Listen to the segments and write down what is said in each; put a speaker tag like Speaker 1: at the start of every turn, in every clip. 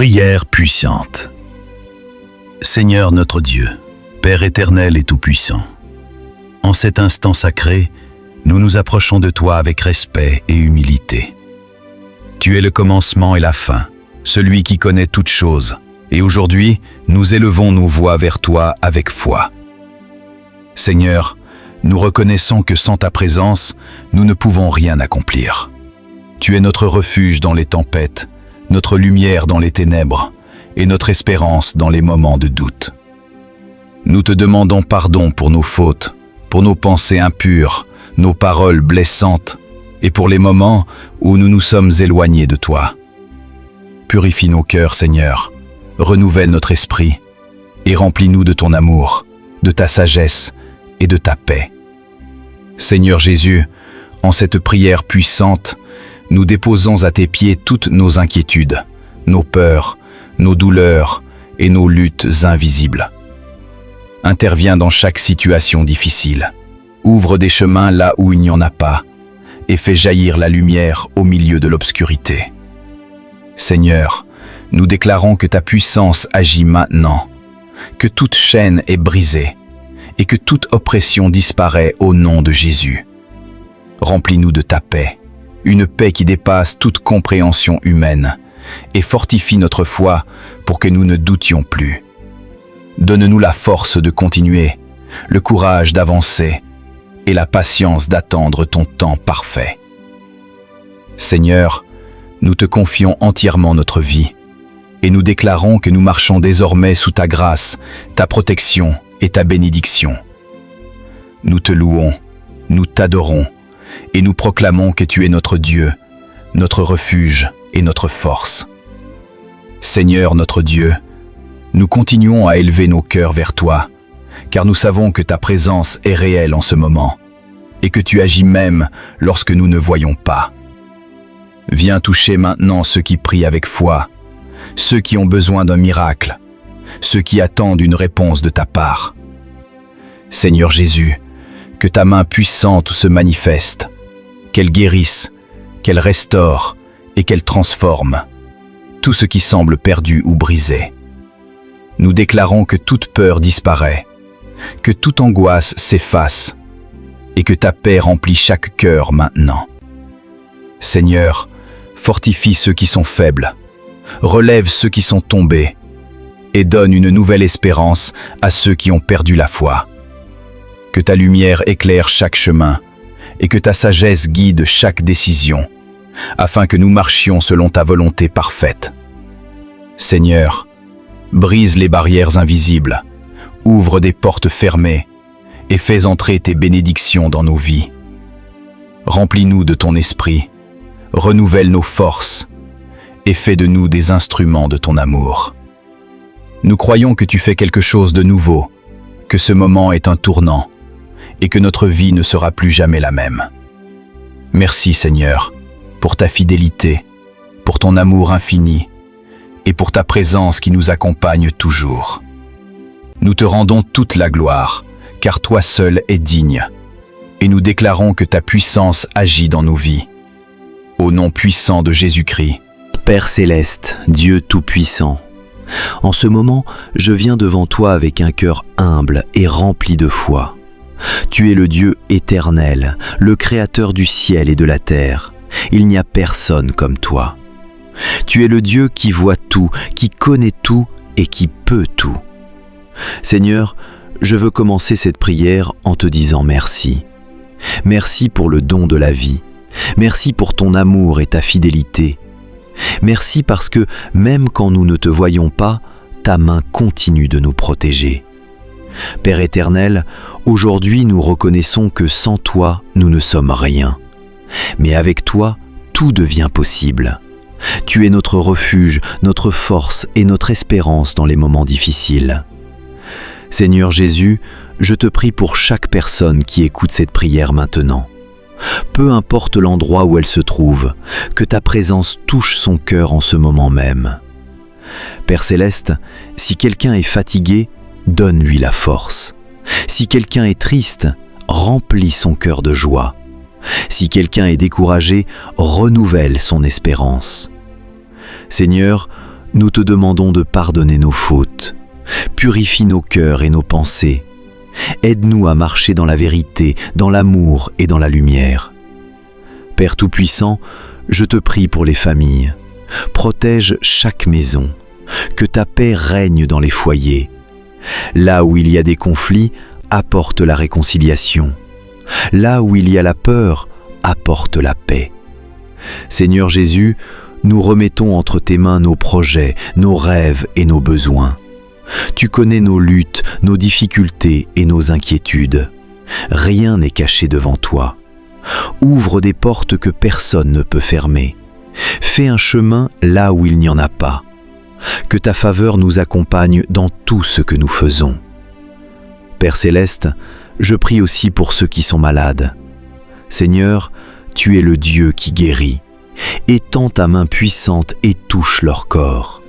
Speaker 1: Prière puissante. Seigneur notre Dieu, Père éternel et tout-puissant, en cet instant sacré, nous nous approchons de toi avec respect et humilité. Tu es le commencement et la fin, celui qui connaît toutes choses, et aujourd'hui, nous élevons nos voix vers toi avec foi. Seigneur, nous reconnaissons que sans ta présence, nous ne pouvons rien accomplir. Tu es notre refuge dans les tempêtes, notre lumière dans les ténèbres, et notre espérance dans les moments de doute. Nous te demandons pardon pour nos fautes, pour nos pensées impures, nos paroles blessantes, et pour les moments où nous nous sommes éloignés de toi. Purifie nos cœurs, Seigneur, renouvelle notre esprit, et remplis-nous de ton amour, de ta sagesse et de ta paix. Seigneur Jésus, en cette prière puissante, nous déposons à tes pieds toutes nos inquiétudes, nos peurs, nos douleurs et nos luttes invisibles. Interviens dans chaque situation difficile. Ouvre des chemins là où il n'y en a pas et fais jaillir la lumière au milieu de l'obscurité. Seigneur, nous déclarons que ta puissance agit maintenant, que toute chaîne est brisée et que toute oppression disparaît au nom de Jésus. Remplis-nous de ta paix, une paix qui dépasse toute compréhension humaine, et fortifie notre foi pour que nous ne doutions plus. Donne-nous la force de continuer, le courage d'avancer et la patience d'attendre ton temps parfait. Seigneur, nous te confions entièrement notre vie et nous déclarons que nous marchons désormais sous ta grâce, ta protection et ta bénédiction. Nous te louons, nous t'adorons et nous proclamons que tu es notre Dieu, notre refuge et notre force. Seigneur notre Dieu, nous continuons à élever nos cœurs vers toi, car nous savons que ta présence est réelle en ce moment, et que tu agis même lorsque nous ne voyons pas. Viens toucher maintenant ceux qui prient avec foi, ceux qui ont besoin d'un miracle, ceux qui attendent une réponse de ta part. Seigneur Jésus, que ta main puissante se manifeste, qu'elle guérisse, qu'elle restaure et qu'elle transforme tout ce qui semble perdu ou brisé. Nous déclarons que toute peur disparaît, que toute angoisse s'efface et que ta paix remplit chaque cœur maintenant. Seigneur, fortifie ceux qui sont faibles, relève ceux qui sont tombés et donne une nouvelle espérance à ceux qui ont perdu la foi. Que ta lumière éclaire chaque chemin et que ta sagesse guide chaque décision, afin que nous marchions selon ta volonté parfaite. Seigneur, brise les barrières invisibles, ouvre des portes fermées et fais entrer tes bénédictions dans nos vies. Remplis-nous de ton esprit, renouvelle nos forces et fais de nous des instruments de ton amour. Nous croyons que tu fais quelque chose de nouveau, que ce moment est un tournant et que notre vie ne sera plus jamais la même. Merci Seigneur, pour ta fidélité, pour ton amour infini et pour ta présence qui nous accompagne toujours. Nous te rendons toute la gloire, car toi seul es digne, et nous déclarons que ta puissance agit dans nos vies. Au nom puissant de Jésus-Christ.
Speaker 2: Père céleste, Dieu tout-puissant, en ce moment, je viens devant toi avec un cœur humble et rempli de foi. Tu es le Dieu éternel, le Créateur du ciel et de la terre. Il n'y a personne comme toi. Tu es le Dieu qui voit tout, qui connaît tout et qui peut tout. Seigneur, je veux commencer cette prière en te disant merci. Merci pour le don de la vie. Merci pour ton amour et ta fidélité. Merci parce que même quand nous ne te voyons pas, ta main continue de nous protéger. Père éternel, aujourd'hui nous reconnaissons que sans toi, nous ne sommes rien. Mais avec toi, tout devient possible. Tu es notre refuge, notre force et notre espérance dans les moments difficiles. Seigneur Jésus, je te prie pour chaque personne qui écoute cette prière maintenant. Peu importe l'endroit où elle se trouve, que ta présence touche son cœur en ce moment même. Père céleste, si quelqu'un est fatigué, donne-lui la force. Si quelqu'un est triste, remplis son cœur de joie. Si quelqu'un est découragé, renouvelle son espérance. Seigneur, nous te demandons de pardonner nos fautes. Purifie nos cœurs et nos pensées. Aide-nous à marcher dans la vérité, dans l'amour et dans la lumière. Père Tout-Puissant, je te prie pour les familles. Protège chaque maison. Que ta paix règne dans les foyers. Là où il y a des conflits, apporte la réconciliation. Là où il y a la peur, apporte la paix. Seigneur Jésus, nous remettons entre tes mains nos projets, nos rêves et nos besoins. Tu connais nos luttes, nos difficultés et nos inquiétudes. Rien n'est caché devant toi. Ouvre des portes que personne ne peut fermer. Fais un chemin là où il n'y en a pas. Que ta faveur nous accompagne dans tout ce que nous faisons. Père Céleste, je prie aussi pour ceux qui sont malades. Seigneur, tu es le Dieu qui guérit. Étends ta main puissante et touche leur corps.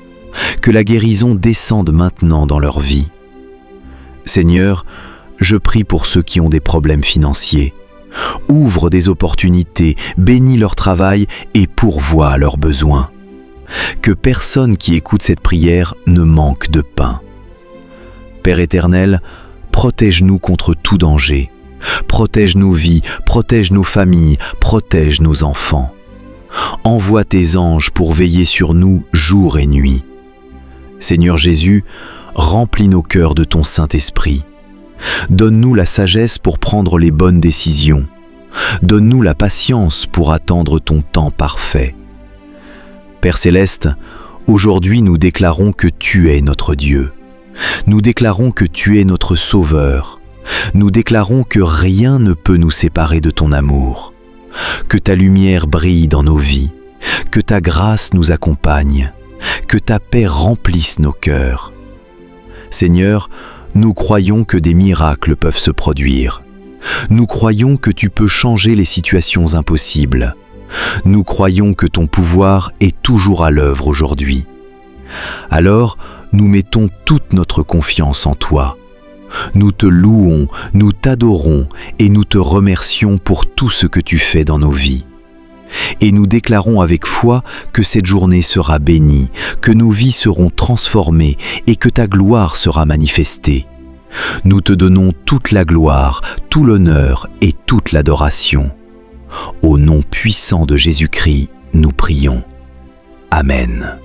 Speaker 2: Que la guérison descende maintenant dans leur vie. Seigneur, je prie pour ceux qui ont des problèmes financiers. Ouvre des opportunités, bénis leur travail et pourvois à leurs besoins. Que personne qui écoute cette prière ne manque de pain. Père éternel, protège-nous contre tout danger. Protège nos vies, protège nos familles, protège nos enfants. Envoie tes anges pour veiller sur nous jour et nuit. Seigneur Jésus, remplis nos cœurs de ton Saint-Esprit. Donne-nous la sagesse pour prendre les bonnes décisions. Donne-nous la patience pour attendre ton temps parfait. Père Céleste, aujourd'hui nous déclarons que tu es notre Dieu. Nous déclarons que tu es notre Sauveur. Nous déclarons que rien ne peut nous séparer de ton amour. Que ta lumière brille dans nos vies. Que ta grâce nous accompagne. Que ta paix remplisse nos cœurs. Seigneur, nous croyons que des miracles peuvent se produire. Nous croyons que tu peux changer les situations impossibles. Nous croyons que ton pouvoir est toujours à l'œuvre aujourd'hui. Alors, nous mettons toute notre confiance en toi. Nous te louons, nous t'adorons et nous te remercions pour tout ce que tu fais dans nos vies. Et nous déclarons avec foi que cette journée sera bénie, que nos vies seront transformées et que ta gloire sera manifestée. Nous te donnons toute la gloire, tout l'honneur et toute l'adoration. Au nom puissant de Jésus-Christ, nous prions. Amen.